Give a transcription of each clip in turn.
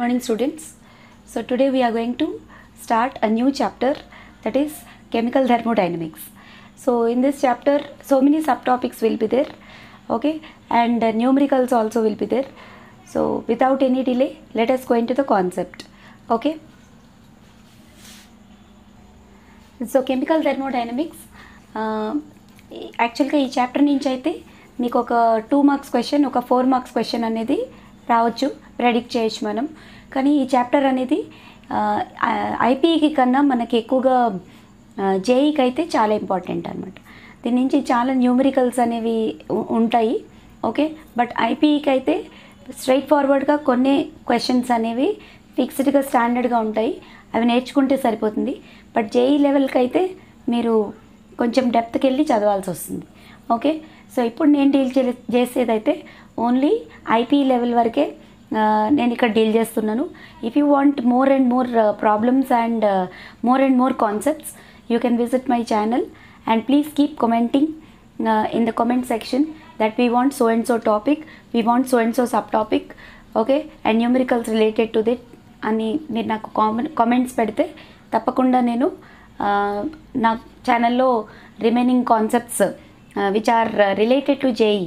Morning students. So today we are going to start a new chapter, that is chemical thermodynamics. So in this chapter so many subtopics will be there, okay, and numericals also will be there. So without any delay, let us go into the concept. Okay, so chemical thermodynamics యాక్చువల్గా ఈ chapter నుంచి అయితే మీకు ఒక 2 marks question, ఒక 4 marks question అనేది రావచ్చు, predict చేయొచ్చు మనం. కానీ ఈ చాప్టర్ అనేది ఐపీఈకి కన్నా మనకి ఎక్కువగా జేఈకి అయితే చాలా ఇంపార్టెంట్ అనమాట. దీని నుంచి చాలా న్యూమరికల్స్ అనేవి ఉంటాయి, ఓకే. బట్ ఐపీఈకి అయితే స్ట్రైట్ ఫార్వర్డ్గా కొన్ని క్వశ్చన్స్ అనేవి ఫిక్స్డ్గా స్టాండర్డ్గా ఉంటాయి, అవి నేర్చుకుంటే సరిపోతుంది. బట్ జేఈ లెవెల్కి అయితే మీరు కొంచెం డెప్త్కి వెళ్ళి చదవాల్సి వస్తుంది, ఓకే. సో ఇప్పుడు నేను డీల్ చేసేదైతే ఓన్లీ ఐపీఈ లెవెల్ వరకే నేను ఇక్కడ డీల్ చేస్తున్నాను. If you want more and more problems and more and more concepts, you can visit my channel and please keep commenting in the comment section that we want so and so topic, we want so and so subtopic, okay, and numericals related to that అని మీరు నాకు comments పెడితే తప్పకుండా నేను నా ఛానల్లో remaining concepts which are related to JEE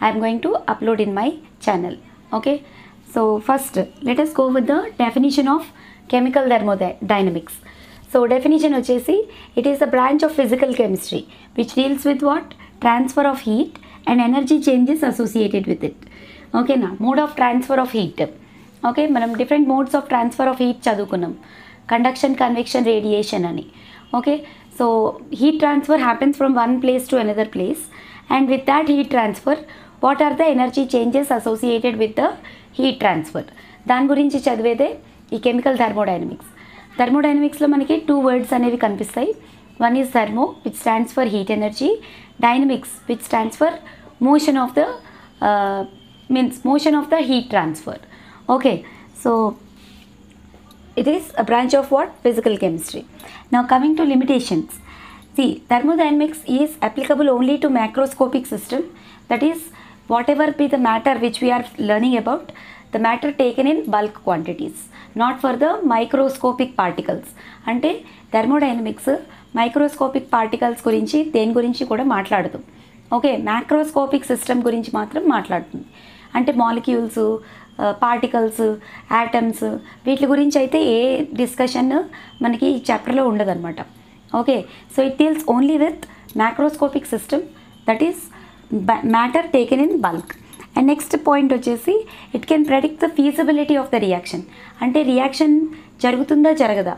I'm going to upload in my channel, okay. So first let us go with the definition of chemical thermodynamics. So definition వచ్చేసి, it is a branch of physical chemistry which deals with what transfer of heat and energy changes associated with it, ఓకేనా. Mode of transfer of heat, okay. మనం different modes of transfer of heat చదువుకున్నాం, conduction, convection, radiation అని, okay. So heat transfer happens from one place to another place, and with that heat transfer what are the energy changes associated with the heat transfer, దాని గురించి చదివేదే ఈ chemical thermodynamics. థర్మోడైనమిక్స్లో మనకి 2 words అనేవి కనిపిస్తాయి. One is thermo which stands for heat energy, dynamics which stands for motion of the motion of the heat transfer, okay. So it is a branch of what? Physical chemistry. Now coming to limitations, see, thermodynamics is applicable only to macroscopic system, that is whatever be the matter which we are learning about, the matter taken in bulk quantities, not for the microscopic particles. అంటే thermodynamics microscopic particles గురించి దేని గురించి కూడా మాట్లాడదు, okay. Macroscopic system గురించి మాత్రం మాట్లాడుతుంది. అంటే మాలిక్యూల్స్, పార్టికల్స్, యాటమ్స్, వీటి గురించి అయితే ఏ డిస్కషన్ మనకి ఈ చాప్టర్లో ఉండదన్నమాట, okay. So it deals only with macroscopic system, that is matter taken in bulk. And next point వచ్చేసి, it can predict the feasibility of the reaction. అంటే రియాక్షన్ జరుగుతుందా జరగదా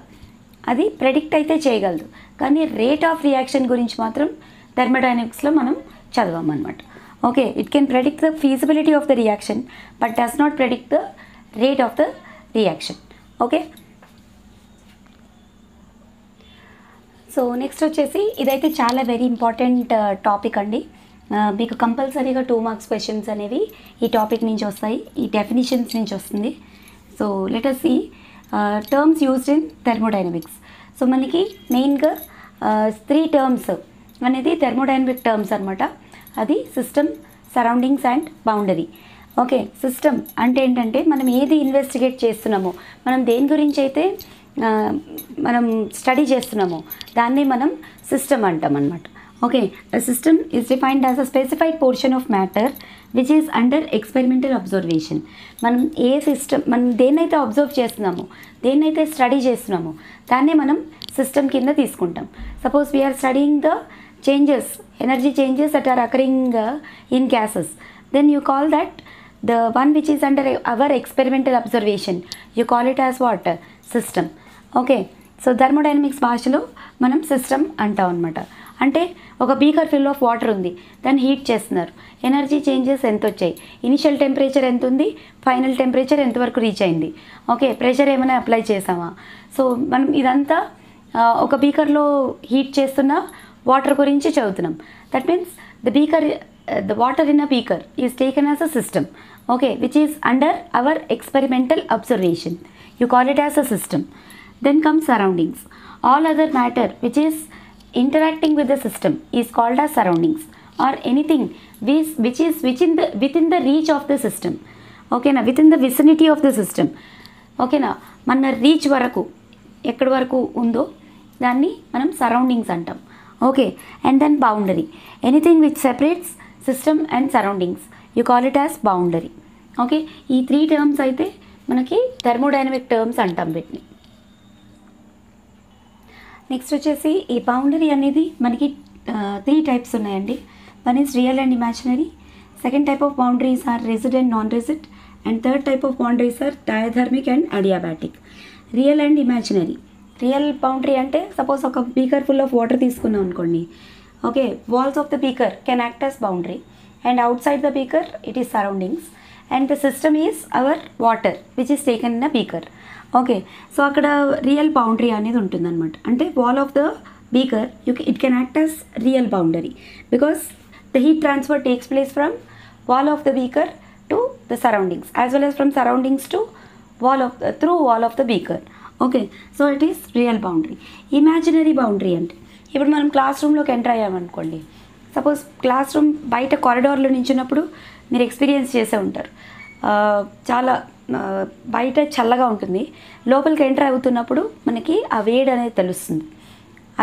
అది ప్రెడిక్ట్ అయితే చేయగలదు, కానీ రేట్ ఆఫ్ రియాక్షన్ గురించి మాత్రం థర్మోడైనమిక్స్లో మనం చదవమన్నమాట, okay. It can predict the feasibility of the reaction but does not predict the rate of the reaction, okay. So next వచ్చేసి, ఇదైతే చాలా వెరీ ఇంపార్టెంట్ టాపిక్ అండి. మీకు కంపల్సరీగా 2 మార్క్స్ క్వశ్చన్స్ అనేవి ఈ టాపిక్ నుంచి వస్తాయి, ఈ డెఫినిషన్స్ నుంచి వస్తుంది. So let us see terms used in thermodynamics. So మనకి మెయిన్గా 3 టర్మ్స్ అనేది థర్మోడైనమిక్ టర్మ్స్ అనమాట. అది system, surroundings and boundary, okay. System అంటే ఏంటంటే మనం ఏది ఇన్వెస్టిగేట్ చేస్తున్నామో, మనం దేని గురించి అయితే మనం స్టడీ చేస్తున్నామో దాన్ని మనం సిస్టమ్ అంటాం అనమాట, okay. System is defined as a specified portion of matter which is under experimental observation. మనం ఏ సిస్టమ్, మనం దేన్నైతే అబ్జర్వ్ చేస్తున్నామో, దేన్నైతే స్టడీ చేస్తున్నామో దాన్నే మనం సిస్టమ్ కింద తీసుకుంటాం. Suppose we are studying the changes, energy changes that are occurring in gases, then you call that the one which is under our experimental observation, you call it as what? System, okay. So thermodynamics భాషలో మనం system అంటాం అనమాట. అంటే ఒక beaker fill of water ఉంది, దాన్ని heat చేస్తున్నారు, energy changes ఎంత వచ్చాయి, ఇనిషియల్ టెంపరేచర్ ఎంత ఉంది, ఫైనల్ టెంపరేచర్ ఎంతవరకు రీచ్ అయింది, ఓకే. ప్రెషర్ ఏమైనా అప్లై చేసామా. సో మనం ఇదంతా ఒక బీకర్లో హీట్ చేస్తున్న వాటర్ గురించి చదువుతున్నాం. That means the water in a beaker is taken as a system, okay, which is under our experimental observation. You call it as a system. Then comes surroundings. All other matter which is interacting with the system is called as surroundings, or anything which is within the reach of the system, okay, now within the vicinity of the system. ఓకేనా. మన reach వరకు ఎక్కడి వరకు ఉందో దాన్ని మనం surroundings అంటాం. Okay. And then boundary, anything which separates system and surroundings you call it as boundary. Okay. ఈ 3 టర్మ్స్ అయితే మనకి థర్మోడైనమిక్ టర్మ్స్ అంటాం వీటిని. నెక్స్ట్ వచ్చేసి ఈ బౌండరీ అనేది మనకి 3 టైప్స్ ఉన్నాయండి. One is real and imaginary, second type of boundaries are rigid and non rigid, and third type of boundaries are diathermic and adiabatic. Real and imaginary. Real boundary అంటే suppose ఒక beaker full of water తీసుకున్నాం అనుకోండి. Okay. Walls of the beaker can act as boundary and outside the beaker it is surroundings and the system is our water which is taken in a beaker. Okay. So అక్కడ real boundary అనేది ఉంటుందన్నమాట. అంటే wall of the beaker it can act as real boundary because the heat transfer takes place from wall of the beaker to the surroundings as well as from surroundings to through wall of the beaker. Okay, so it is real boundary. Imaginary boundary అంటే ఇప్పుడు మనం class రూమ్లోకి enter అయ్యామనుకోండి. Suppose class room బయట కారిడార్లో నించున్నప్పుడు మీరు experience చేసే ఉంటారు. చాలా బయట చల్లగా ఉంటుంది, లోపలికి ఎంటర్ అవుతున్నప్పుడు మనకి ఆ వేడి అనేది తెలుస్తుంది.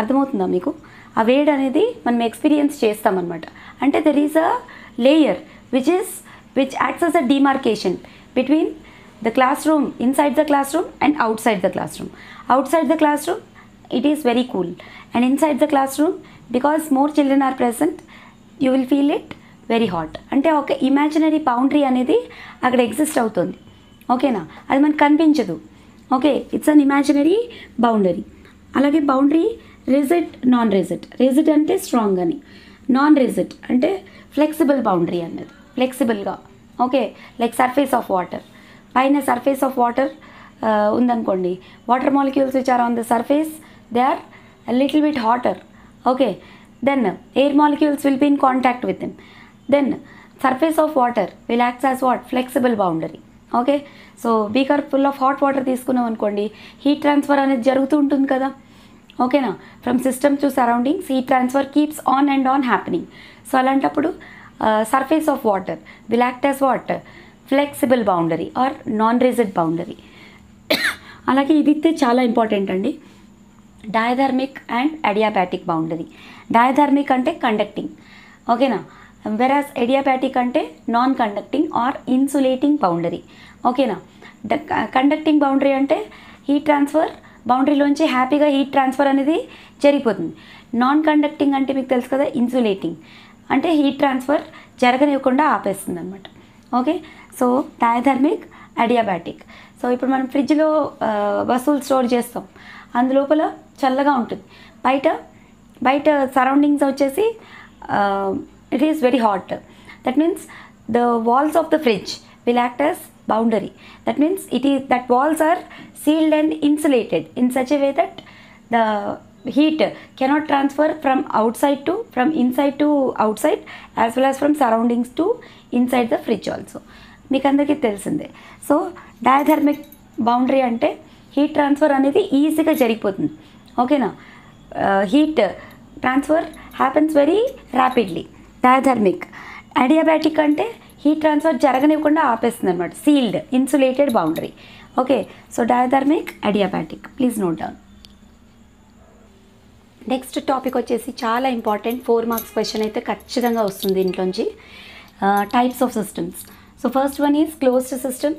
అర్థమవుతుందా మీకు? ఆ వేడి అనేది మనం ఎక్స్పీరియన్స్ చేస్తామన్నమాట. అంటే there is a layer which acts as a demarcation between the classroom, inside the classroom and outside the classroom. Outside the classroom it is very cool and inside the classroom because more children are present you will feel it very hot. అంటే ఒక imaginary boundary అనేది అక్కడ exist అవుతుంది. ఓకేనా. అది మనకు కనిపించదు. Okay. It's an imaginary boundary. అలాగే boundary rigid, non rigid. Rigid అంటే స్ట్రాంగ్ అని, నాన్ రిజిడ్ అంటే ఫ్లెక్సిబుల్ బౌండరీ అన్నది, ఫ్లెక్సిబుల్గా. Okay. Like surface of water, పైన సర్ఫేస్ ఆఫ్ వాటర్ ఉందనుకోండి, water molecules which are on the surface they are little bit hotter. Okay. Then air molecules will be in contact with them. Then surface of water will acts as what? Flexible boundary. Okay. So beaker full of hot water తీసుకున్నాం అనుకోండి, heat transfer అనేది జరుగుతూ ఉంటుంది కదా. ఓకేనా. From system to surroundings heat transfer keeps on and on happening. So అలాంటప్పుడు surface of water will act as what? Flexible boundary or non-rigid boundary. అలాగే ఇది చాలా ఇంపార్టెంట్ అండి, diathermic and adiabatic boundary. Diathermic అంటే కండక్టింగ్. ఓకేనా. Whereas adiabatic అంటే non conducting or insulating boundary. ఓకేనా. Conducting boundary అంటే హీట్ ట్రాన్స్ఫర్ బౌండరీలోంచి హ్యాపీగా హీట్ ట్రాన్స్ఫర్ అనేది జరిగిపోతుంది. నాన్ కండక్టింగ్ అంటే మీకు తెలుసు కదా, ఇన్సులేటింగ్ అంటే హీట్ ట్రాన్స్ఫర్ జరగనివ్వకుండా ఆపేస్తుంది అనమాట. Okay. So diathermic, adiabatic. So ఇప్పుడు మనం ఫ్రిడ్జ్లో వస్తువులు స్టోర్ చేస్తాం, అందులోపల చల్లగా ఉంటుంది, బయట సరౌండింగ్స్ వచ్చేసి it is very hot. That means the walls of the fridge will act as boundary. That means that walls are sealed and insulated in such a way that the heat cannot transfer from inside to outside as well as from surroundings to inside the fridge also. మీకు అందరికీ తెలిసిందే. So diathermic boundary అంటే heat transfer అనేది ఈజీగా జరిగిపోతుంది. ఓకేనా. Heat transfer happens very rapidly. Diathermic. Adiabatic అంటే heat transfer జరగనివ్వకుండా ఆపేస్తుంది అనమాట, sealed insulated boundary. Okay. So diathermic, adiabatic, please note down. Next topic వచ్చేసి చాలా ఇంపార్టెంట్, 4 మార్క్స్ క్వశ్చన్ అయితే ఖచ్చితంగా వస్తుంది దీంట్లోంచి. Types of systems. So first one is closed system,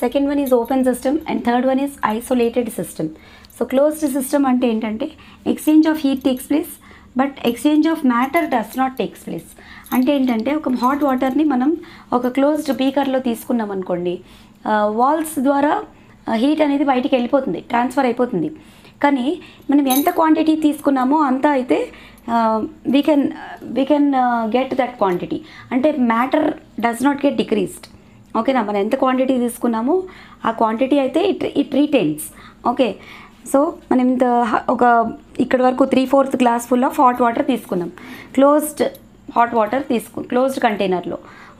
second one is open system and third one is isolated system. So closed system అంటే ఏంటంటే exchange of heat takes place but exchange of matter does not takes place. అంటే ఏంటంటే ఒక hot వాటర్ని మనం ఒక closed బీకర్లో తీసుకున్నాం అనుకోండి, వాల్స్ ద్వారా హీట్ అనేది బయటికి వెళ్ళిపోతుంది, ట్రాన్స్ఫర్ అయిపోతుంది. కానీ మనం ఎంత క్వాంటిటీ తీసుకున్నామో అంత అయితే we can get that quantity. అంటే matter does not get decreased. ఓకేనా. మనం ఎంత క్వాంటిటీ తీసుకున్నామో ఆ క్వాంటిటీ అయితే ఇట్ రీటైన్స్. ఓకే. సో మనం ఒక ఇక్కడ వరకు 3/4 glass full of hot water తీసుకున్నాం, క్లోజ్డ్ హాట్ వాటర్ క్లోజ్డ్ కంటైనర్లో.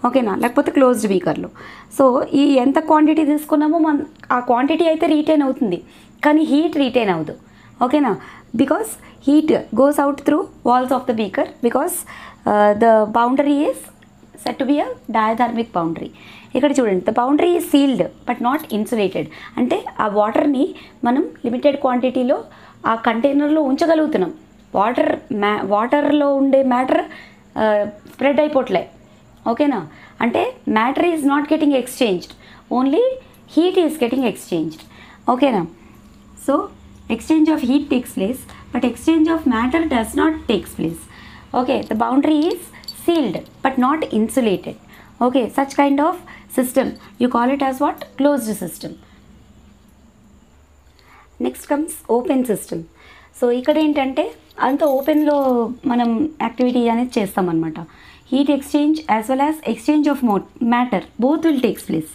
ఓకేనా. లేకపోతే క్లోజ్డ్ బీకర్లో. సో ఈ ఎంత క్వాంటిటీ తీసుకున్నామో ఆ క్వాంటిటీ అయితే రీటైన్ అవుతుంది, కానీ హీట్ రీటైన్ అవ్వదు. ఓకేనా. Because heat goes out through walls of the beaker because the boundary is set to be a diathermic boundary. ఇక్కడ చూడండి, the boundary is sealed but not insulated. అంటే ఆ వాటర్ని మనం లిమిటెడ్ క్వాంటిటీలో ఆ కంటైనర్లో ఉంచగలుగుతున్నాం. వాటర్లో ఉండే మ్యాటర్ స్ప్రెడ్ అయిపోవట్లే. ఓకేనా? అంటే matter is not getting exchanged, only heat is getting exchanged. ఓకేనా? So exchange of heat takes place but exchange of matter does not takes place. Okay, the boundary is sealed but not insulated. Okay, such kind of system you call it as what? Closed system. Next comes open system. So ఇక్కడ ఏంటంటే అంత ఓపెన్లో మనం activity అనేది చేస్తామన్నమాట. Heat exchange as well as exchange of matter both will takes place.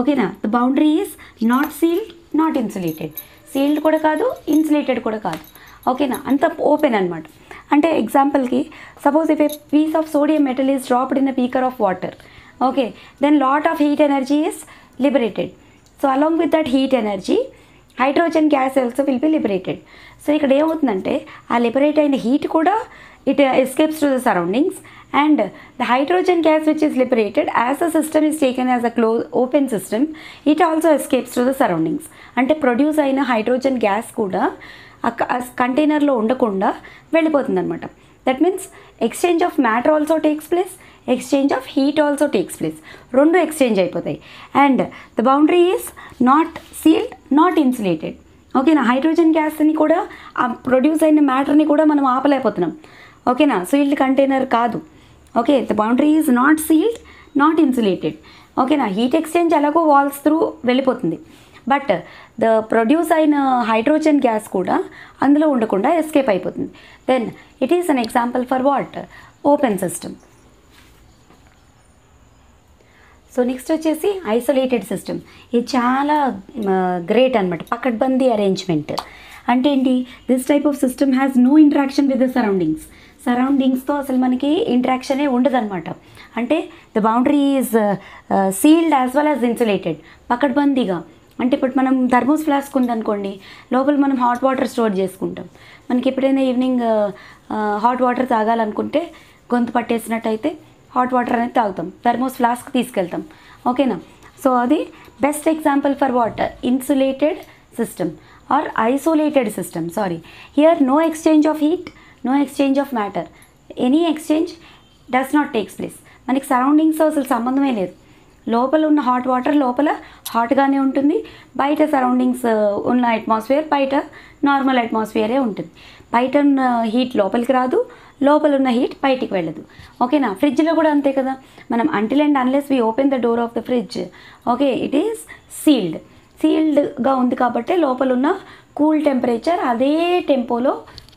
ఓకేనా? The boundary is not sealed, not insulated. Sealed కూడా కాదు, ఇన్సులేటెడ్ కూడా కాదు. ఓకేనా? అంత ఓపెన్ అనమాట. అంటే ఎగ్జాంపుల్కి suppose if a piece of sodium metal is dropped in a beaker of water, okay, then lot of heat energy is liberated. So along with that heat energy hydrogen gas also will be liberated. So ఇక్కడ ఏమవుతుందంటే ఆ liberate అయిన heat కూడా it escapes to the surroundings, and the hydrogen gas which is liberated as the system is taken as a closed open system, it also escapes to the surroundings. అంటే produce అయిన hydrogen gas కూడా ఆ కంటైనర్లో ఉండకుండా వెళ్ళిపోతుంది అనమాట. That means exchange of matter also takes place, exchange of heat also takes place. రెండు exchange అయిపోతాయి. And the boundary is not sealed, not insulated. ఓకేనా? హైడ్రోజన్ గ్యాస్ని కూడా ఆ ప్రొడ్యూస్ అయిన మ్యాటర్ని కూడా మనం ఆపలేకపోతున్నాం. ఓకేనా? సీల్డ్ కంటైనర్ కాదు. Okay, the boundary is not sealed, not insulated. ఓకేనా? హీట్ ఎక్స్చేంజ్ ఎలాగో వాల్స్ త్రూ వెళ్ళిపోతుంది, బట్ ద ప్రొడ్యూస్ అయిన హైడ్రోజన్ గ్యాస్ కూడా అందులో ఉండకుండా ఎస్కేప్ అయిపోతుంది. Then it is an example for what? Open system. So next వచ్చేసి ఐసోలేటెడ్ సిస్టమ్. ఇది చాలా గ్రేట్ అనమాట. పకడ్బందీ అరేంజ్మెంట్ అంటే ఏంటి? This type of system has no interaction with the సరౌండింగ్స్తో అసలు మనకి ఇంటరాక్షనే ఉండదన్నమాట. అంటే the boundary is sealed as well as insulated. పకడ్బందీగా అంటే ఇప్పుడు మనం థర్మోస్ ఫ్లాస్క్ ఉందనుకోండి, లోపల మనం హాట్ వాటర్ స్టోర్ చేసుకుంటాం. మనకి ఎప్పుడైనా ఈవినింగ్ హాట్ వాటర్ తాగాలనుకుంటే గొంతు పట్టేసినట్టయితే హాట్ వాటర్ అనేది తాగుతాం, థర్మోస్ ఫ్లాస్క్ తీసుకెళ్తాం. ఓకేనా? సో అది best example for what? Insulated system or isolated system. Sorry, here no exchange of heat, no exchange of matter, any exchange does not takes place. మనకి సరౌండింగ్స్తో అసలు సంబంధమే లేదు. లోపల ఉన్న హాట్ వాటర్ లోపల హాట్గానే ఉంటుంది, బయట సరౌండింగ్స్ ఉన్న అట్మాస్ఫియర్ బయట నార్మల్ అట్మాస్ఫియరే ఉంటుంది. బయట ఉన్న హీట్ లోపలికి రాదు, లోపల ఉన్న హీట్ బయటికి వెళ్ళదు. ఓకేనా? ఫ్రిడ్జ్లో కూడా అంతే కదా. మనం until and unless we open the door of the fridge, okay, it is సీల్డ్గా ఉంది కాబట్టి లోపల ఉన్న కూల్ టెంపరేచర్ అదే టెంపోలో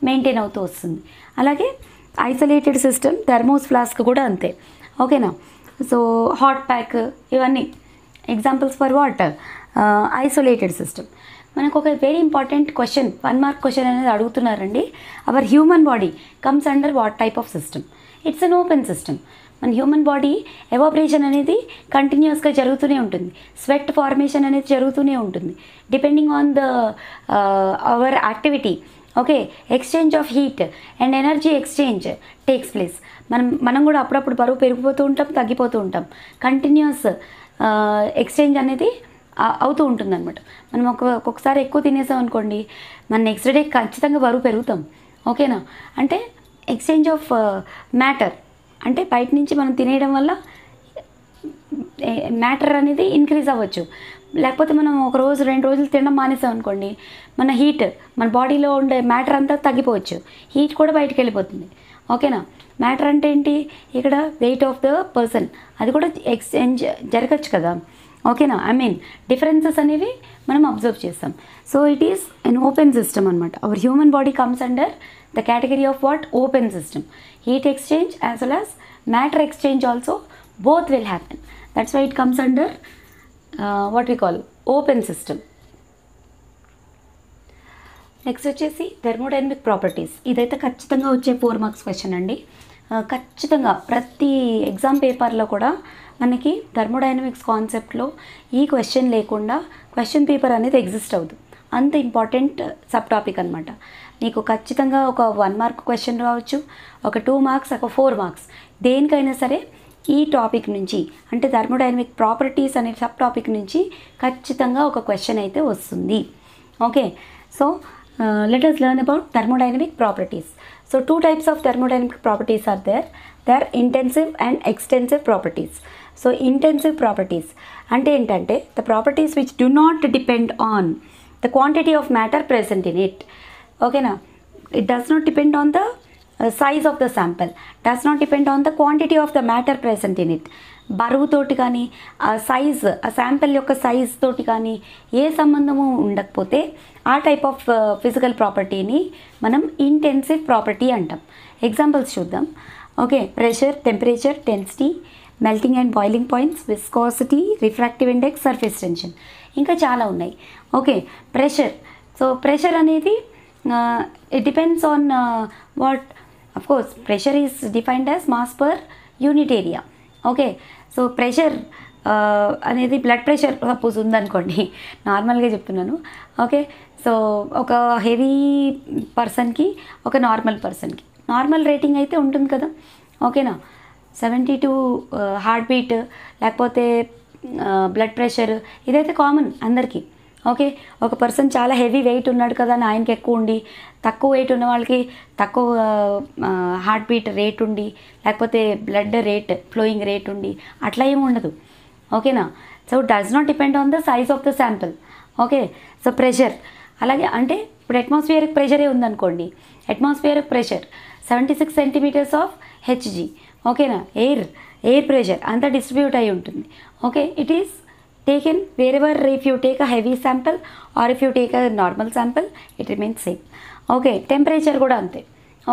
మెయింటైన్ అవుతూ వస్తుంది. అలాగే ఐసోలేటెడ్ సిస్టమ్ థర్మోస్ ఫ్లాస్క్ కూడా అంతే. ఓకేనా? సో హాట్ ప్యాక్ ఇవన్నీ examples for what? Isolated system. మనకు ఒక very important question, 1 mark question అనేది అడుగుతున్నారండి. Our human body comes under what type of system? It's an open system. మన హ్యూమన్ బాడీ ఎవాపరేషన్ అనేది కంటిన్యూస్గా జరుగుతూనే ఉంటుంది, స్వెట్ ఫార్మేషన్ అనేది జరుగుతూనే ఉంటుంది. Depending on the our activity, okay, exchange of heat and energy exchange takes place. మనం కూడా అప్పుడప్పుడు బరువు పెరిగిపోతూ ఉంటాం, తగ్గిపోతూ ఉంటాం. కంటిన్యూస్ ఎక్స్చేంజ్ అనేది అవుతూ ఉంటుంది అనమాట. మనం ఒక్కొక్కసారి ఎక్కువ తినేసాం అనుకోండి, మన నెక్స్ట్ డే ఖచ్చితంగా బరువు పెరుగుతాం. ఓకేనా? అంటే ఎక్స్చేంజ్ ఆఫ్ మ్యాటర్, అంటే బయట నుంచి మనం తినేయడం వల్ల మ్యాటర్ అనేది ఇంక్రీజ్ అవ్వచ్చు. లేకపోతే మనం ఒక రోజు 2 రోజులు తినడం మానేసాం అనుకోండి, మన హీట్, మన బాడీలో ఉండే మ్యాటర్ అంతా తగ్గిపోవచ్చు, హీట్ కూడా బయటకు వెళ్ళిపోతుంది. ఓకేనా? మ్యాటర్ అంటే ఏంటి? ఇక్కడ వెయిట్ ఆఫ్ ద పర్సన్, అది కూడా ఎక్స్చేంజ్ జరగచ్చు కదా. ఓకేనా? ఐ మీన్ డిఫరెన్సెస్ అనేవి మనం అబ్జర్వ్ చేస్తాం. So it is an open system అనమాట. Our human body comes under the category of what? Open system. Heat exchange as well as matter exchange also both will happen. That's why it comes under what we call open system. Next వచ్చేసి thermodynamic properties. ఇదైతే ఖచ్చితంగా వచ్చే 4 marks question అండి. ఖచ్చితంగా ప్రతి exam పేపర్లో కూడా మనకి థర్మోడైనమిక్స్ కాన్సెప్ట్లో ఈ క్వశ్చన్ లేకుండా క్వశ్చన్ పేపర్ అనేది ఎగ్జిస్ట్ అవుతుంది. అంత ఇంపార్టెంట్ సబ్ టాపిక్ అనమాట. నీకు ఖచ్చితంగా ఒక 1 మార్క్ క్వశ్చన్ రావచ్చు, ఒక 2 మార్క్స్, ఒక 4 మార్క్స్, దేనికైనా సరే ఈ టాపిక్ నుంచి అంటే థర్మోడైనమిక్ ప్రాపర్టీస్ అనే సబ్ టాపిక్ నుంచి ఖచ్చితంగా ఒక క్వశ్చన్ అయితే వస్తుంది. Okay, so let us learn about thermodynamic properties. So 2 types of thermodynamic properties are there. They are intensive and extensive properties. So intensive properties అంటే ఏంటంటే the properties which do not depend on the quantity of matter present in it. ఓకేనా, it does not depend on the size of the sample, does not depend on the quantity of the matter present in it. బరువుతోటి కానీ size, ఆ sample యొక్క size తోటి కానీ ఏ సంబంధము ఉండకపోతే ఆ type of physical ప్రాపర్టీని మనం ఇంటెన్సివ్ ప్రాపర్టీ అంటాం. ఎగ్జాంపుల్స్ చూద్దాం. Okay, pressure, temperature, density, melting and boiling points, viscosity, refractive index, surface tension, ఇంకా చాలా ఉన్నాయి. Okay, pressure. సో ప్రెషర్ అనేది it depends on what, of course pressure is defined as mass per unit area. Okay, so pressure అనేది blood pressure suppose ఉందనుకోండి, నార్మల్గా చెప్తున్నాను. Okay, so ఒక heavy పర్సన్కి ఒక నార్మల్ పర్సన్కి నార్మల్ రేటింగ్ అయితే ఉంటుంది కదా. ఓకేనా, 72 హార్ట్ బీట్ లేకపోతే బ్లడ్ ప్రెషర్ ఇదైతే కామన్ అందరికీ. ఓకే, ఒక పర్సన్ చాలా హెవీ వెయిట్ ఉన్నాడు కదా అని ఆయనకి ఎక్కువ ఉండి, తక్కువ వెయిట్ ఉన్న వాళ్ళకి తక్కువ హార్ట్ బీట్ రేట్ ఉండి, లేకపోతే బ్లడ్ రేట్ ఫ్లోయింగ్ రేట్ ఉండి అట్లా ఏమి ఉండదు. ఓకేనా, so does not depend on the size of the sample. Okay, so pressure అలాగే అంటే ఇప్పుడు అట్మాస్ఫియరిక్ ప్రెషరే ఉందనుకోండి, atmospheric pressure 76 centimetres of HG. ఓకేనా, ఎయిర్ ప్రెషర్ అంతా డిస్ట్రిబ్యూట్ అయి ఉంటుంది. Okay, it is taken wherever if you take a heavy sample or if you take a normal sample it remains same. Okay, temperature కూడా అంతే.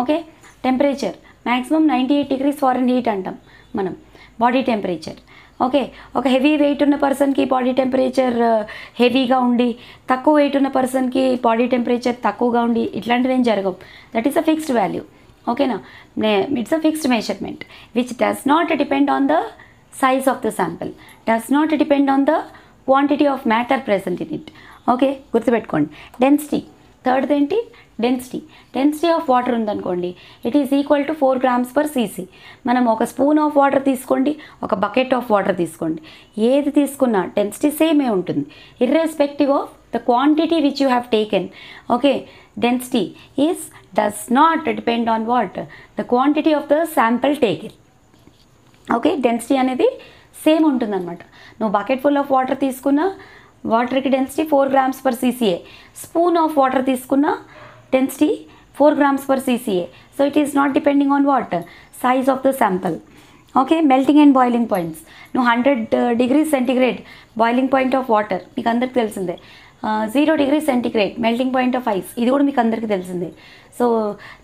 Okay, temperature maximum 98 degrees Fahrenheit అంటాం మనం body temperature. Okay, ఒక heavy weight ఉన్న పర్సన్కి body temperature హెవీగా ఉండి, తక్కువ వెయిట్ ఉన్న పర్సన్కి బాడీ టెంపరేచర్ తక్కువగా ఉండి ఇట్లాంటివి ఏం జరగవు. That is a fixed value. ఓకేనా, it's a fixed measurement which does not depend on the size of the sample, does not depend on the quantity of matter present in it. Okay, గుర్తుపెట్టుకోండి. Density, third ఏంటి, density of water ఉందనుకోండి, it is equal to 4 grams per cc. మనం ఒక spoon of water తీసుకోండి, ఒక bucket of water తీసుకోండి, ఏది తీసుకున్నా డెన్సిటీ సేమే ఉంటుంది irrespective of the quantity which you have taken. Okay, density is does not depend on what, the quantity of the sample taken. Okay, density అనేది same ఉంటుందన్నమాట. నువ్వు బకెట్ ఫుల్ ఆఫ్ వాటర్ తీసుకున్నా వాటర్కి density 4 grams per cca, spoon of water తీసుకున్న density 4 grams per cca. So it is not depending on what, size of the sample. Okay, melting and boiling points. నువ్వు 100 degrees centigrade boiling point of water మీకు అందరికి తెలిసిందే, 0 degrees centigrade melting point of ice, ఇది కూడా మీకు అందరికీ తెలిసిందే. So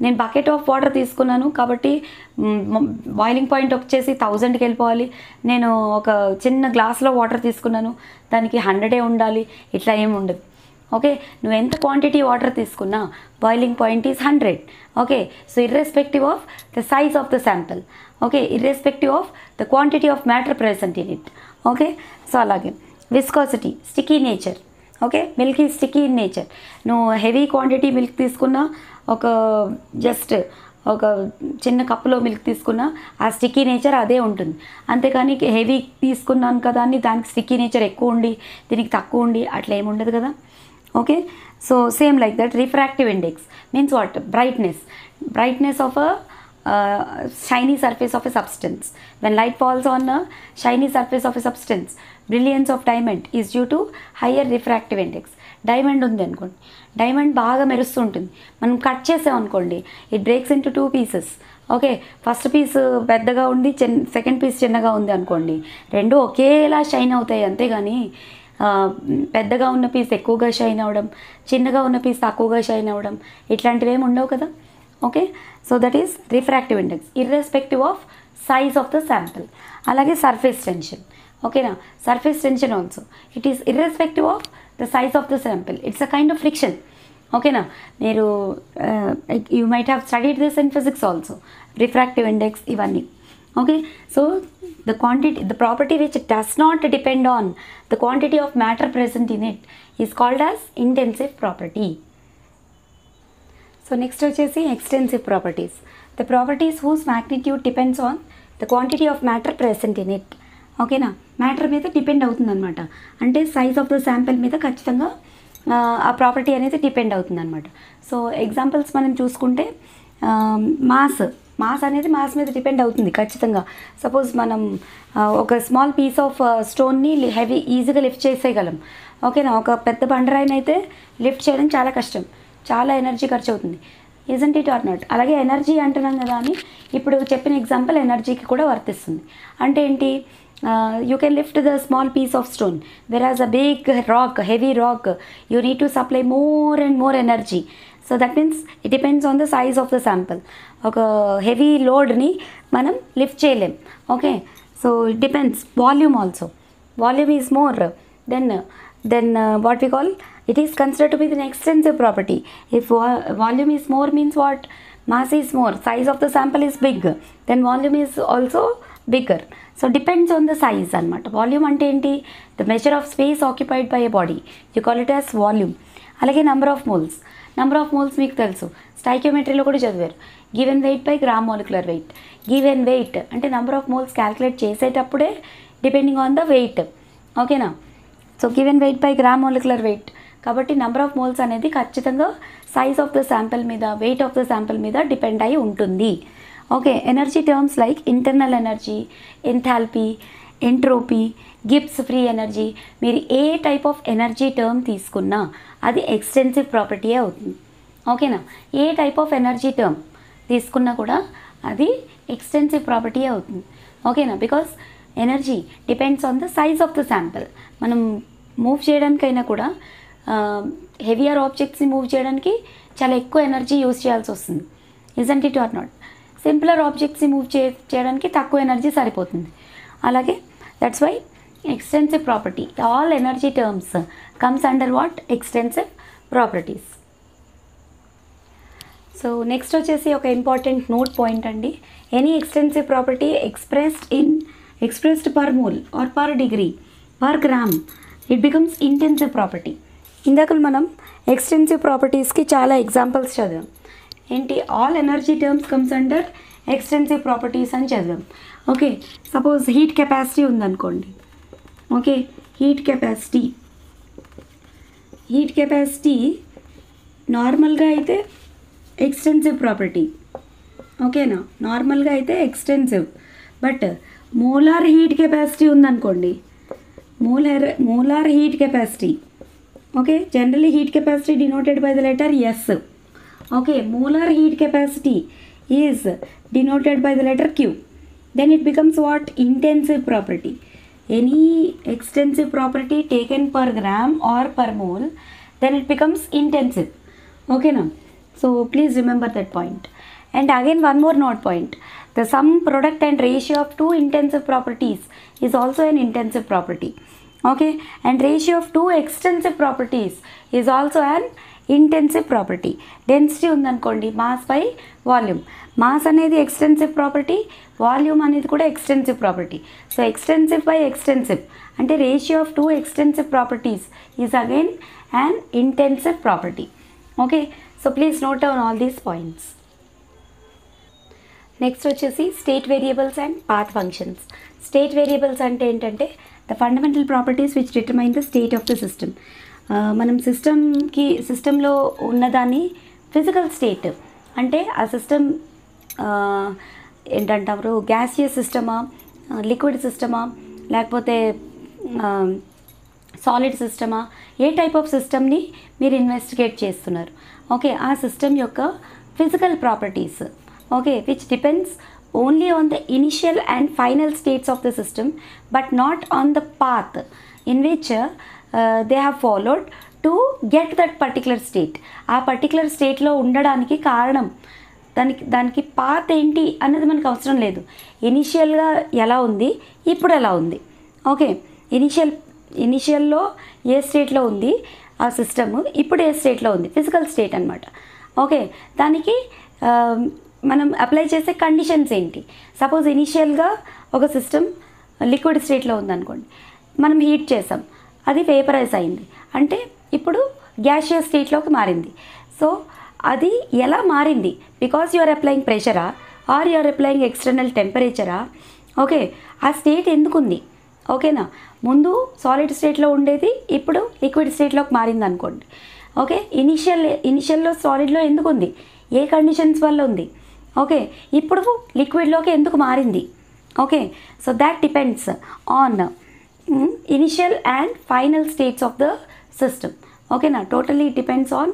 నేను బకెట్ ఆఫ్ వాటర్ తీసుకున్నాను కాబట్టి బాయిలింగ్ పాయింట్ వచ్చేసి 1000కి వెళ్ళిపోవాలి. నేను ఒక చిన్న గ్లాస్లో వాటర్ తీసుకున్నాను దానికి 100 ఉండాలి, ఇట్లా ఏమి ఉండదు. ఓకే, నువ్వు ఎంత క్వాంటిటీ వాటర్ తీసుకున్నా boiling point is 100. Okay, so irrespective of the size of the sample. Okay, irrespective of the quantity of matter present in it. Okay, so అలాగే viscosity, sticky nature. Okay, milk is sticky in nature. నువ్వు heavy quantity milk తీసుకున్నా, ఒక just ఒక చిన్న కప్పులో milk తీసుకున్నా ఆ sticky nature అదే ఉంటుంది. అంతేకాని హెవీ తీసుకున్నాను కదా అని దానికి స్టిక్కీ నేచర్ ఎక్కువ ఉండి దీనికి తక్కువ ఉండి అట్లా ఏమి ఉండదు కదా. Okay, so same like that refractive index means what, brightness of a shiny surface of a substance. When light falls on a shiny surface of a substance, brilliance of diamond is due to higher refractive index. Diamond ఉంది అనుకోండి, diamond బాగా మెరుస్తుంటుంది, మనం cut చేసాం అనుకోండి it breaks into 2 pieces. ఓకే, first piece పెద్దగా ఉండి సెకండ్ పీస్ చిన్నగా ఉంది అనుకోండి, రెండు ఒకేలా షైన్ అవుతాయి. అంతేగాని పెద్దగా ఉన్న పీస్ ఎక్కువగా షైన్ అవ్వడం, చిన్నగా ఉన్న పీస్ తక్కువగా షైన్ అవ్వడం ఇట్లాంటివి ఏమి ఉండవు కదా. Okay, so that is refractive index irrespective of size of the sample. అలాగే సర్ఫేస్ టెన్షన్. ఓకేనా, surface tension also it is irrespective of the size of the sample. It's a kind of friction. ఓకేనా, మీరు you might have studied this in physics also, refractive index ఇవన్నీ. Okay, so the property which does not depend on the quantity of matter present in it is called as intensive property. So next వచ్చేసి extensive properties. The properties whose magnitude depends on the quantity of matter present in it. ఓకేనా, matter మీద depend అవుతుంది అనమాట. అంటే size of the sample మీద ఖచ్చితంగా ఆ property అనేది డిపెండ్ అవుతుంది అనమాట. సో ఎగ్జాంపుల్స్ మనం చూసుకుంటే మాస్ అనేది మాస్ మీద డిపెండ్ అవుతుంది ఖచ్చితంగా. సపోజ్ మనం ఒక స్మాల్ పీస్ ఆఫ్ స్టోన్ని ఈజీగా లిఫ్ట్ చేసేయగలం. ఓకేనా, ఒక పెద్ద బండరాయిని అయితే లిఫ్ట్ చేయడం చాలా కష్టం, చాలా ఎనర్జీ ఖర్చు అవుతుంది. Isn't it or not? అలాగే ఎనర్జీ అంటున్నాం కదా అని ఇప్పుడు చెప్పిన ఎగ్జాంపుల్ ఎనర్జీకి కూడా వర్తిస్తుంది. అంటే ఏంటి, you can lift the small piece of stone, whereas a big rock, heavy rock, you need to supply more and more energy. So that means it depends on the size of the sample. ఒక heavy లోడ్ని మనం lift చేయలేం. ఓకే, so it depends. Volume also, volume is more then what we call, it is considered to be an extensive property. If volume is more means what, mass is more, size of the sample is big, then volume is also bigger. So depends on the size అనమాట. Volume అంటే ఏంటి, the measure of space occupied by a body, you call it as volume. అలాగే number of moles మీకు తెలుసు, స్టైకియోమెట్రీలో కూడా చదివారు. Given weight by gram molecular weight. Given weight అంటే నెంబర్ ఆఫ్ మోల్స్ క్యాల్కులేట్ చేసేటప్పుడే డిపెండింగ్ ఆన్ ద వెయిట్. ఓకేనా, so given weight by gram molecular weight. కాబట్టి నెంబర్ ఆఫ్ మోల్స్ అనేది ఖచ్చితంగా సైజ్ ఆఫ్ ద శాంపిల్ మీద, వెయిట్ ఆఫ్ ద శాంపిల్ మీద depend అయి ఉంటుంది. Okay, energy terms like internal energy, enthalpy, entropy, Gibbs free energy, మీరు ఏ type of energy term తీసుకున్నా అది ఎక్స్టెన్సివ్ ప్రాపర్టీ అవుతుంది. ఓకేనా, ఏ టైప్ ఆఫ్ ఎనర్జీ టర్మ్ తీసుకున్నా కూడా అది ఎక్స్టెన్సివ్ ప్రాపర్టీ అవుతుంది. ఓకేనా, because energy depends on the size of the sample. మనం మూవ్ చేయడానికైనా కూడా హెవియర్ ఆబ్జెక్ట్స్ని మూవ్ చేయడానికి చాలా ఎక్కువ ఎనర్జీ యూజ్ చేయాల్సి వస్తుంది. Isn't it or not? Simpler ఆబ్జెక్ట్స్ని మూవ్ చేయడానికి తక్కువ ఎనర్జీ సరిపోతుంది. అలాగే that's why extensive property, all energy terms comes under what, extensive properties. So next వచ్చేసి ఒక ఇంపార్టెంట్ నోట్ పాయింట్ అండి. Any extensive property expressed per mole or per degree per gram, it becomes intensive property. ఇందాక మనం extensive ప్రాపర్టీస్కి చాలా examples చదివాం. ఏంటి, all energy terms comes under extensive properties అని చదివాం. ఓకే, సపోజ్ హీట్ కెపాసిటీ ఉందనుకోండి. ఓకే, హీట్ కెపాసిటీ నార్మల్గా అయితే ఎక్స్టెన్సివ్ ప్రాపర్టీ. ఓకేనా, నార్మల్గా అయితే extensive. But molar heat capacity ఉందనుకోండి, molar heat capacity. Okay, generally heat capacity denoted by the letter S. Okay, molar heat capacity is denoted by the letter Q. Then it becomes what? Intensive property. Any extensive property taken per gram or per mole, then it becomes intensive. Okay now, so please remember that point. And again one more note point, the sum product and ratio of two intensive properties is also an intensive property. Okay, and ratio of two extensive properties is also an intensive property. Density ఉందనుకోండి, mass by volume. Mass అనేది extensive property, volume అనేది కూడా extensive property. So extensive by extensive అంటే ratio of two extensive properties is again an intensive property. Okay, so please note down all these points. Next వచ్చేసి state variables and path functions. State variables అంటే ఏంటంటే the fundamental properties which determine the state of the system. మనం సిస్టంలో ఉన్నదాన్ని physical state అంటే ఆ system ఏంటంటారు, gaseous సిస్టమా, liquid సిస్టమా, లేకపోతే సాలిడ్ సిస్టమా, ఏ టైప్ ఆఫ్ సిస్టమ్ని మీరు ఇన్వెస్టిగేట్ చేస్తున్నారు. ఓకే, ఆ సిస్టమ్ యొక్క physical properties. Okay, which depends only on the initial and final states of the system but not on the path in which they have followed to get that particular state. ఆ particular స్టేట్లో ఉండడానికి కారణం, దానికి path ఏంటి అన్నది మనకు అవసరం లేదు. ఇనిషియల్గా ఎలా ఉంది, ఇప్పుడు ఎలా ఉంది. ఓకే, ఇనిషియల్లో ఏ స్టేట్లో ఉంది ఆ సిస్టమ్, ఇప్పుడు ఏ స్టేట్లో ఉంది, ఫిజికల్ స్టేట్ అనమాట. ఓకే, దానికి మనం అప్లై చేసే కండిషన్స్ ఏంటి. సపోజ్ ఇనిషియల్గా ఒక సిస్టమ్ లిక్విడ్ స్టేట్లో ఉందనుకోండి, మనం హీట్ చేసాం, అది వేపరైజ్ అయింది అంటే ఇప్పుడు గ్యాషియస్ స్టేట్లోకి మారింది. సో అది ఎలా మారింది, బికాజ్ యు ఆర్ అప్లయింగ్ ప్రెషరా ఆర్ యూఆర్ అప్లయింగ్ ఎక్స్టర్నల్ టెంపరేచరా? ఓకే, ఆ స్టేట్ ఎందుకుంది? ఓకేనా, ముందు సాలిడ్ స్టేట్లో ఉండేది ఇప్పుడు లిక్విడ్ స్టేట్లోకి మారింది అనుకోండి. ఓకే, ఇనిషియల్లో సాలిడ్లో ఎందుకు ఉంది, ఏ కండిషన్స్ వల్ల ఉంది? ఓకే, ఇప్పుడు లిక్విడ్లోకి ఎందుకు మారింది? Okay, so that depends on initial and final states of the system. ఓకేనా, totally depends on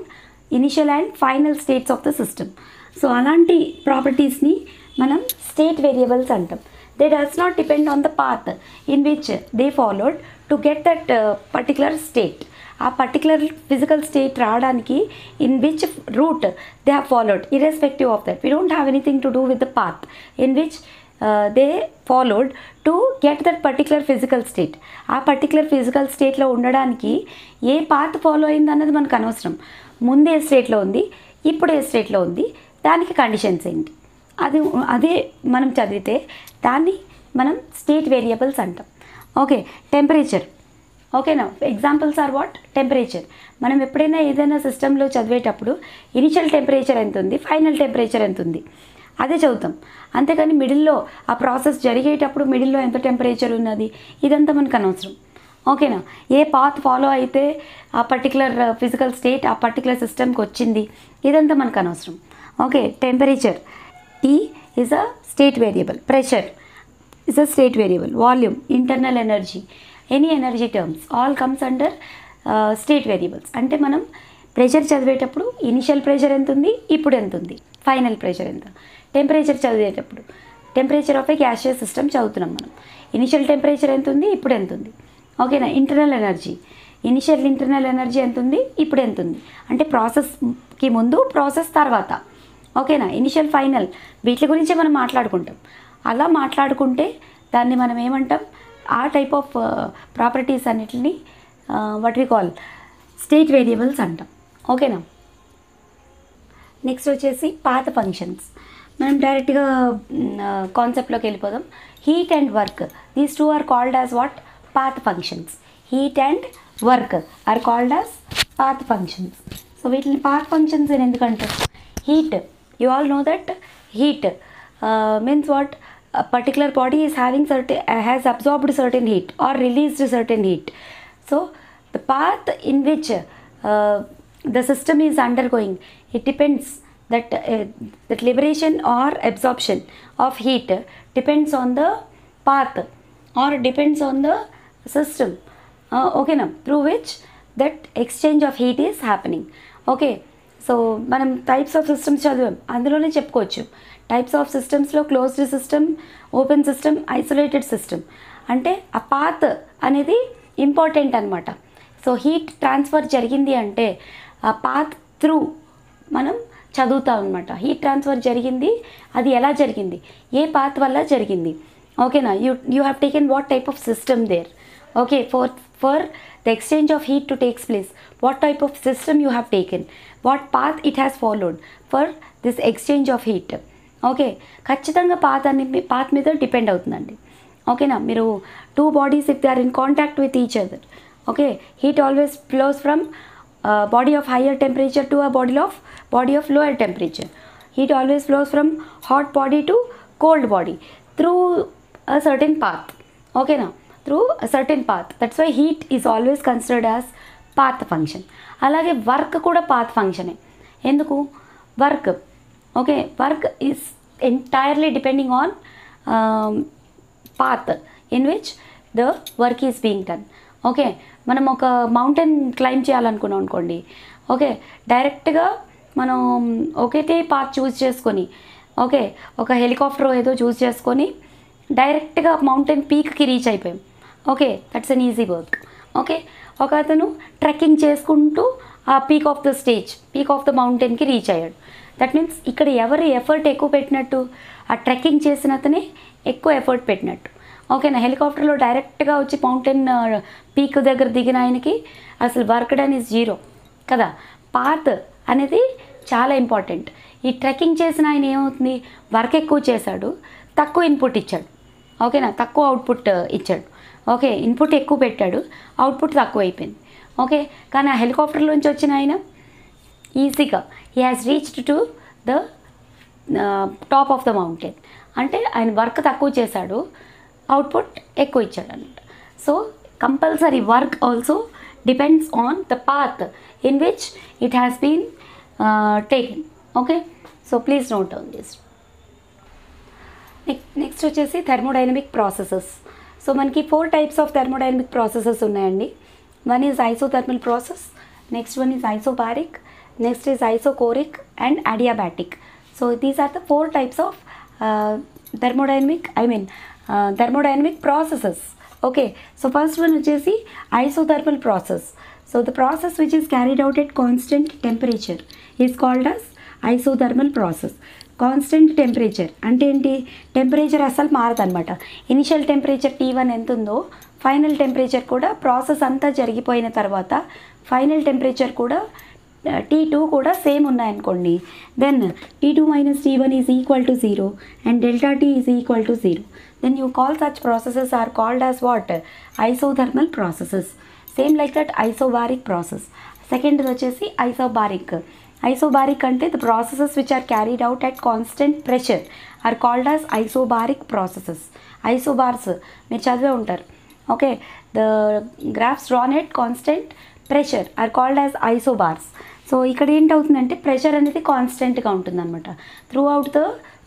initial and final states of the system. So అలాంటి ప్రాపర్టీస్ని మనం స్టేట్ వేరియబుల్స్ అంటాం. They does not depend on the path in which they followed to get that particular state. ఆ particular physical state రావడానికి in which route they have followed, irrespective of that. We don't have anything to do with the path in which they followed to get that particular physical state. ఆ particular physical స్టేట్లో ఉండడానికి ఏ path follow అయింది అన్నది మనకు అనవసరం. ముందు ఏ స్టేట్లో ఉంది, ఇప్పుడు ఏ స్టేట్లో ఉంది, దానికి కండిషన్స్ ఏంటి, అదే మనం చదివితే దాన్ని మనం స్టేట్ వేరియబుల్స్ అంటాం. Okay, temperature. ఓకేనా, ఎగ్జాంపుల్స్ ఆర్ వాట్? టెంపరేచర్. మనం ఎప్పుడైనా ఏదైనా సిస్టంలో చదివేటప్పుడు ఇనిషియల్ టెంపరేచర్ ఎంత ఉంది, ఫైనల్ టెంపరేచర్ ఎంత ఉంది అదే చదువుతాం. అంతేకాని మిడిల్లో ఆ ప్రాసెస్ జరిగేటప్పుడు మిడిల్లో ఎంత టెంపరేచర్ ఉన్నది ఇదంతా మనకు అనవసరం. ఓకేనా, ఏ పాత్ ఫాలో అయితే ఆ పర్టికులర్ ఫిజికల్ స్టేట్ ఆ పర్టికులర్ సిస్టమ్కి వచ్చింది ఇదంతా మనకు అనవసరం. Okay, temperature. T is a state variable, pressure is a state variable, volume, internal energy, any energy terms all comes under state variables. అంటే మనం ప్రెషర్ చదివేటప్పుడు ఇనిషియల్ ప్రెషర్ ఎంత ఉంది, ఇప్పుడు ఎంత ఉంది, ఫైనల్ ప్రెషర్ ఎంత. టెంపరేచర్ చదివేటప్పుడు temperature of A gaseous system చదువుతున్నాం మనం, ఇనిషియల్ టెంపరేచర్ ఎంత ఉంది, ఇప్పుడు ఎంత ఉంది. ఓకేనా, internal energy, initial internal energy ఎంత ఉంది, ఇప్పుడు ఎంత ఉంది. అంటే ప్రాసెస్కి ముందు, ప్రాసెస్ తర్వాత. ఓకేనా, ఇనిషియల్ ఫైనల్ వీటి గురించే మనం మాట్లాడుకుంటాం. అలా మాట్లాడుకుంటే దాన్ని మనం ఏమంటాం, ఆ టైప్ ఆఫ్ ప్రాపర్టీస్ అన్నిటిని what we call state variables అంటాం. ఓకేనా, నెక్స్ట్ వచ్చేసి పాత్ ఫంక్షన్స్. మనం డైరెక్ట్గా కాన్సెప్ట్లోకి వెళ్ళిపోదాం. Heat and work, these two are called as what? Path functions. Heat and work are called as path functions. So వీటిని path functions అని ఎందుకంటారు? Heat, you all know that heat means what? A particular body is having has absorbed certain heat or released certain heat. So the path in which the system is undergoing, it depends that liberation or absorption of heat depends on the path or depends on the system. Okay na, through which that exchange of heat is happening. Okay, so మనం types of systems చదివాం, అందులోనే చెప్పుకోవచ్చు. Types of సిస్టమ్స్లో closed system, open system, isolated system. అంటే ఆ path అనేది important అనమాట. So heat transfer జరిగింది అంటే ఆ పాత్ త్రూ మనం చదువుతాం అనమాట. హీట్ ట్రాన్స్ఫర్ జరిగింది, అది ఎలా జరిగింది, ఏ పాత్ వల్ల జరిగింది. ఓకేనా, you have taken what type of system there. Okay, for the exchange of heat to takes place, what type of system you have taken, what path it has followed for this exchange of heat. Okay, ఖచ్చితంగా path మీద depend అవుతుందండి. ఓకేనా, మీరు two bodies if they are in contact with each other, okay, heat always flows from body of higher temperature to a body of lower temperature. Heat always flows from hot body to cold body through a certain path. ఓకేనా, through a certain path. That's why heat is always considered as path function. అలాగే work కూడా path ఫంక్షనే. ఎందుకు? Work, okay, work is entirely depending on path in which the work is being done. Okay, మనం ఒక mountain climb చేయాలనుకున్నాం అనుకోండి. Okay, డైరెక్ట్గా మనం ఒకటే path చూస్ చేసుకొని, ఓకే, ఒక హెలికాప్టర్ ఏదో చూస్ చేసుకొని డైరెక్ట్గా మౌంటైన్ పీక్కి రీచ్ అయిపోయాం. Okay, that's an easy work. Okay, ఒక అతను ట్రెక్కింగ్ చేసుకుంటూ ఆ పీక్ ఆఫ్ ద మౌంటైన్కి రీచ్ అయ్యాడు. దట్ మీన్స్ ఇక్కడ ఎవరు ఎఫర్ట్ ఎక్కువ పెట్టినట్టు? ఆ ట్రెక్కింగ్ చేసిన అతనే ఎక్కువ ఎఫర్ట్ పెట్టినట్టు. ఓకేనా, హెలికాప్టర్లో డైరెక్ట్గా వచ్చి మౌంటైన్ పీక్ దగ్గర దిగిన ఆయనకి అసలు వర్క్ డన్ ఈజ్ జీరో కదా. పాత్ అనేది చాలా ఇంపార్టెంట్. ఈ ట్రెక్కింగ్ చేసిన ఆయన ఏమవుతుంది, వర్క్ ఎక్కువ చేశాడు, తక్కువ ఇన్పుట్ ఇచ్చాడు. ఓకేనా, తక్కువ అవుట్పుట్ ఇచ్చాడు. ఓకే, ఇన్పుట్ ఎక్కువ పెట్టాడు, అవుట్పుట్ తక్కువ అయిపోయింది. ఓకే, కానీ ఆ హెలికాప్టర్లోంచి వచ్చిన ఆయన ఈజీగా he has reached to the top of the mountain. అంటే ఆయన వర్క్ తక్కువ చేశాడు, అవుట్పుట్ ఎక్కువ ఇచ్చాడు అనమాట. So compulsory work also depends on the path in which it has been taken. Okay, so please note down this. Next వచ్చేసి thermodynamic processes. So మనకి 4 types of thermodynamic processes ఉన్నాయండి. One is isothermal process, next one is isobaric, next is isochoric and adiabatic. So these are the 4 types of thermodynamic processes. Okay, so first one వచ్చేసి isothermal process. So the process which is carried out at constant temperature is called as isothermal process. Constant temperature అంటే ఏంటి? Temperature అస్సలు మారదనమాట. Initial temperature T1 ఎంత ఉందో final temperature కూడా, process అంతా జరిగిపోయిన తర్వాత ఫైనల్ టెంపరేచర్ కూడా T2 కూడా సేమ్ ఉన్నాయనుకోండి, then T2 minus T1 is equal to 0 and delta T is equal to 0. Then you call such processes are called as what? Isothermal processes. Same like that isobaric process. Second వచ్చేసి isobaric. Isobaric అంటే the processes which are carried out at constant pressure are called as isobaric processes. Isobars మీరు చదివే ఉంటారు. Okay, the graphs drawn at constant pressure are called as isobars. So ఇక్కడ ఏంటవుతుందంటే pressure అనేది కాన్స్టెంట్గా ఉంటుందన్నమాట. Throughout the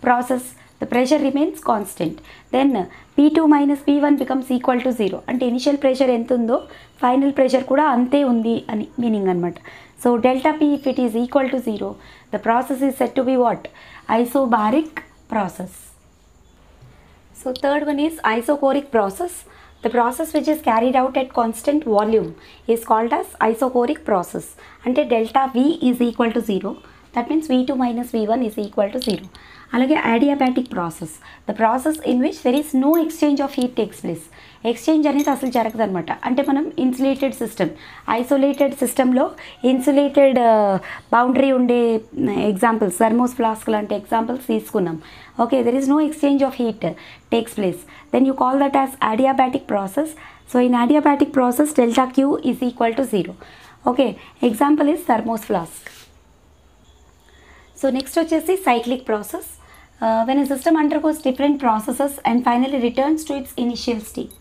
process the pressure remains constant. Then P2 minus P1 becomes equal to 0. అంటే initial pressure ఎంత ఉందో ఫైనల్ ప్రెషర్ కూడా అంతే ఉంది అని మీనింగ్ అనమాట. So delta P, if it is equal to 0, the process is said to be what? Isobaric process. So third one is isocoric process. The process which is carried out at constant volume is called as isocoric process. Ante delta V is equal to 0. That means V2 minus V1 is equal to 0. అలాగే adiabatic process, the process in which there is no exchange of heat takes place. Exchange అనేది అసలు జరగదు అనమాట. అంటే మనం insulated system, isolated సిస్టంలో insulated boundary ఉండే examples, thermos flask లాంటి ఎగ్జాంపుల్స్ తీసుకున్నాం. Okay, there is no exchange of heat takes place, then you call that as adiabatic process. So in adiabatic process delta Q is equal to 0. Okay, example is thermos flask. So next వచ్చేసి cyclic process. When a system undergoes different processes and finally returns to its initial state.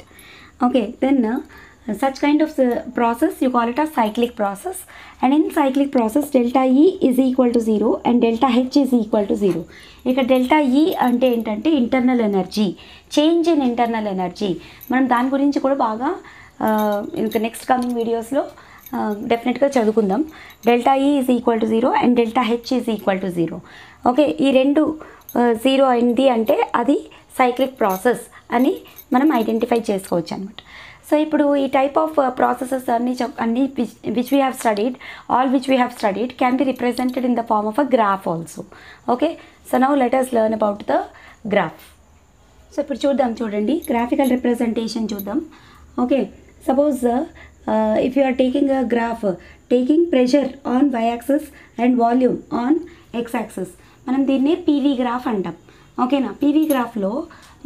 Okay, then such kind of process you call it a cyclic process. And in cyclic process delta E is equal to 0 and delta H is equal to 0. ఇక delta E అంటే ఏంటంటే internal energy, change in internal energy. మనం దాని గురించి కూడా బాగా ఇంకా next coming వీడియోస్లో డెఫినెట్గా చదువుకుందాం. Delta E is equal to 0 and delta H is equal to 0. Okay, ఈ రెండు 0 అయింది అంటే అది సైక్లిక్ ప్రాసెస్ అని మనం ఐడెంటిఫై చేసుకోవచ్చు అనమాట. సో ఇప్పుడు ఈ టైప్ ఆఫ్ ప్రాసెసెస్ అన్ని which we have studied, all which we have studied can be represented in the form of a graph also. Okay, so now let us learn about the graph. So ఇప్పుడు చూడండి graphical representation చూద్దాం. Okay, suppose if you are taking a graph, taking pressure on y-axis and volume on x-axis, మనం దీన్ని PV graph అంటాం. ఓకేనా, PV గ్రాఫ్లో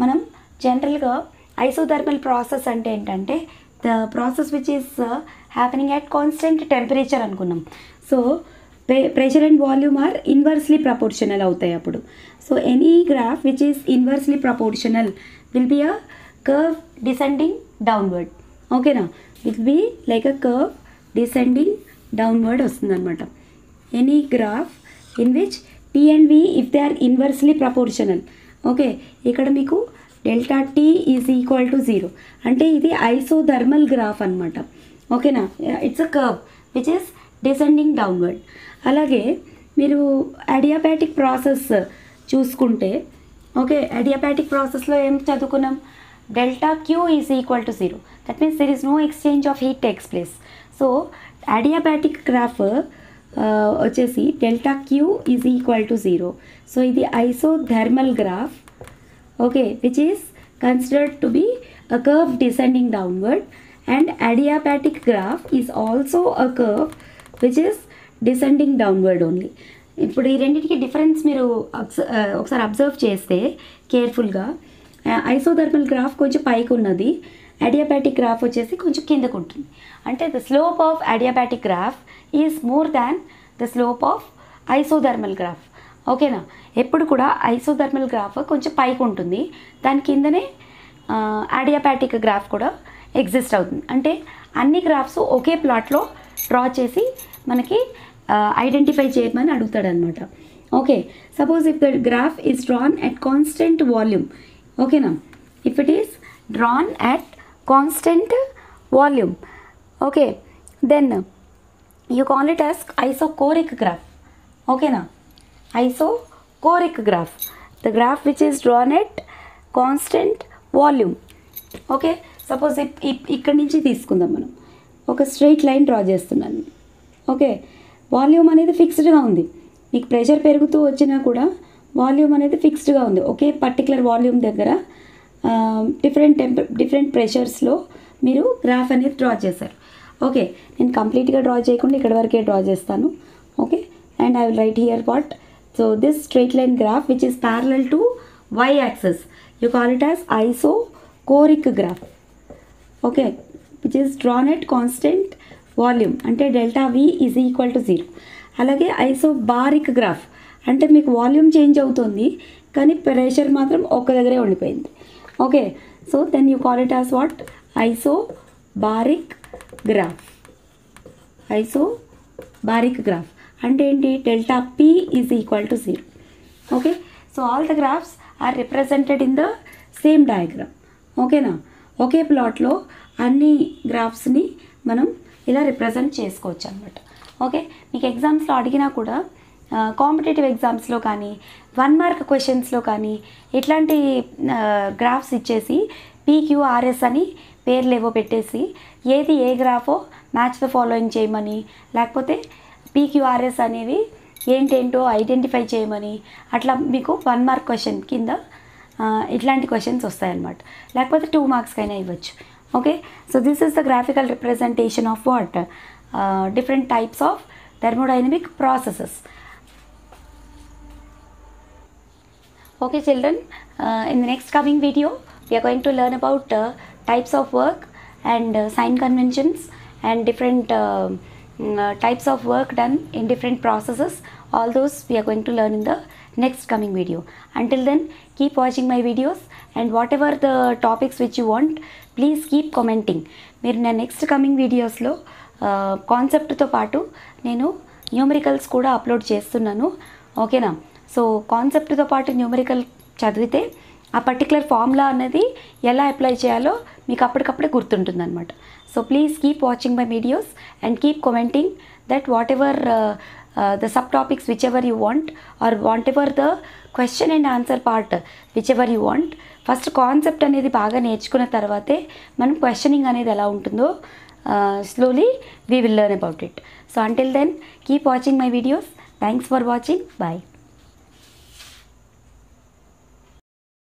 మనం జనరల్గా ఐసోథర్మల్ ప్రాసెస్ అంటే ఏంటంటే the process which is happening at constant temperature అనుకున్నాం. So pressure and volume are inversely proportional అవుతాయి అప్పుడు. So any graph which is inversely proportional will be a curve descending downward. ఓకేనా, will be like a curve descending downward వస్తుంది అనమాట. Any graph in which P and V if they are inversely proportional. Okay, ఇక్కడ మీకు delta T is equal to 0 అంటే ఇది isothermal graph అనమాట. ఓకేనా, it's a curve which is descending downward. అలాగే మీరు అడియాబాటిక్ ప్రాసెస్ చూసుకుంటే, ఓకే, అడియాబాటిక్ ప్రాసెస్లో ఏం చదువుకున్నాం? Delta Q is equal to 0. That means there is no exchange of heat takes place. So adiabatic graph వచ్చేసి delta Q is equal to 0. So ఇది isothermal graph, okay, which is considered to be a curve descending downward, and adiabatic graph is also a curve which is descending downward only. ఇప్పుడు ఈ రెండింటికి difference మీరు ఒకసారి observe చేస్తే కేర్ఫుల్గా, isothermal graph కొంచెం పైకి ఉన్నది, అడియాబాటిక్ గ్రాఫ్ వచ్చేసి కొంచెం కిందకు ఉంటుంది. అంటే the slope of adiabatic graph is more than the slope of isothermal graph. ఓకేనా. ఎప్పుడు కూడా ఐసోథర్మల్ గ్రాఫ్ కొంచెం పైకి ఉంటుంది, దాని కిందనే అడియాబాటిక్ గ్రాఫ్ కూడా ఎగ్జిస్ట్ అవుతుంది. అంటే అన్ని గ్రాఫ్స్ ఒకే ప్లాట్లో డ్రా చేసి మనకి ఐడెంటిఫై చేయమని అడుగుతాడనమాట. Okay, suppose if the graph is drawn at constant volume, ఓకేనా, if it is drawn at constant volume, okay, then you call it as isochoric graph. Okay na, isochoric graph, the graph which is drawn at constant volume. Okay, suppose ఇక్కడ నుంచి తీసుకుందాం మనం, ఒక straight line draw చేస్తున్నాను. Okay, volume అనేది ఫిక్స్డ్గా ఉంది, మీకు pressure పెరుగుతూ వచ్చినా వాల్యూమ్ అనేది ఫిక్స్డ్గా ఉంది. ఒకే పర్టికులర్ వాల్యూమ్ దగ్గర డిఫరెంట్ ప్రెషర్స్లో మీరు గ్రాఫ్ అనేది డ్రా చేశారు. ఓకే, నేను కంప్లీట్గా డ్రా చేయకుండా ఇక్కడ వరకే డ్రా చేస్తాను. Okay, and I will write here what. So this straight line graph which is parallel to y axis, you call it as isochoric graph. Okay, which is drawn at constant volume, అంటే delta V is equal to 0. అలాగే isobaric graph, అంటే మీకు volume change అవుతుంది కానీ pressure మాత్రం ఒక్క దగ్గరే ఉండిపోయింది. Okay, so then you call it as what, isobaric graph. Isobaric graph అంటే ఏంటి, delta P is equal to 0. Okay, so all the graphs are represented in the same diagram. ఓకేనా, ఒకే ప్లాట్లో అన్ని గ్రాఫ్స్ని మనం ఇలా రిప్రజెంట్ చేసుకోవచ్చు అనమాట. ఓకే, మీకు ఎగ్జామ్స్లో అడిగినా కూడా కాంపిటేటివ్ ఎగ్జామ్స్లో కానీ 1 మార్క్ క్వశ్చన్స్లో కానీ ఇట్లాంటి గ్రాఫ్స్ ఇచ్చేసి PQRS అని పేర్లు ఏవో పెట్టేసి ఏది ఏ గ్రాఫో మ్యాచ్ ద ఫాలోయింగ్ చేయమని, లేకపోతే PQRS అనేవి ఏంటేంటో ఐడెంటిఫై చేయమని, అట్లా మీకు 1 మార్క్ క్వశ్చన్ కింద ఇట్లాంటి క్వశ్చన్స్ వస్తాయన్నమాట. లేకపోతే 2 మార్క్స్కైనా ఇవ్వచ్చు. Okay, so this is the graphical representation of what, different types of thermodynamic processes. Okay children, in the next coming video we are going to learn about types of work and sign conventions and different types of work done in different processes. All those we are going to learn in the next coming video. Until then, keep watching my videos, and whatever the topics which you want, please keep commenting. మీరు నా next coming వీడియోస్లో కాన్సెప్ట్తో పాటు నేను numericals కూడా upload చేస్తున్నాను. ఓకేనా, so కాన్సెప్ట్తో పాటు న్యూమరికల్ చదివితే ఆ పర్టికులర్ ఫార్ములా అనేది ఎలా అప్లై చేయాలో మీకు అప్పటికప్పుడే గుర్తుంటుంది అనమాట. So please keep watching my videos and keep commenting that whatever the subtopics whichever you want, or whatever the question and answer part whichever you want. First concept అనేది బాగా నేర్చుకున్న తర్వాతే మనం questioning అనేది ఎలా ఉంటుందో slowly we will learn about it. So until then, keep watching my videos. Thanks for watching. Bye.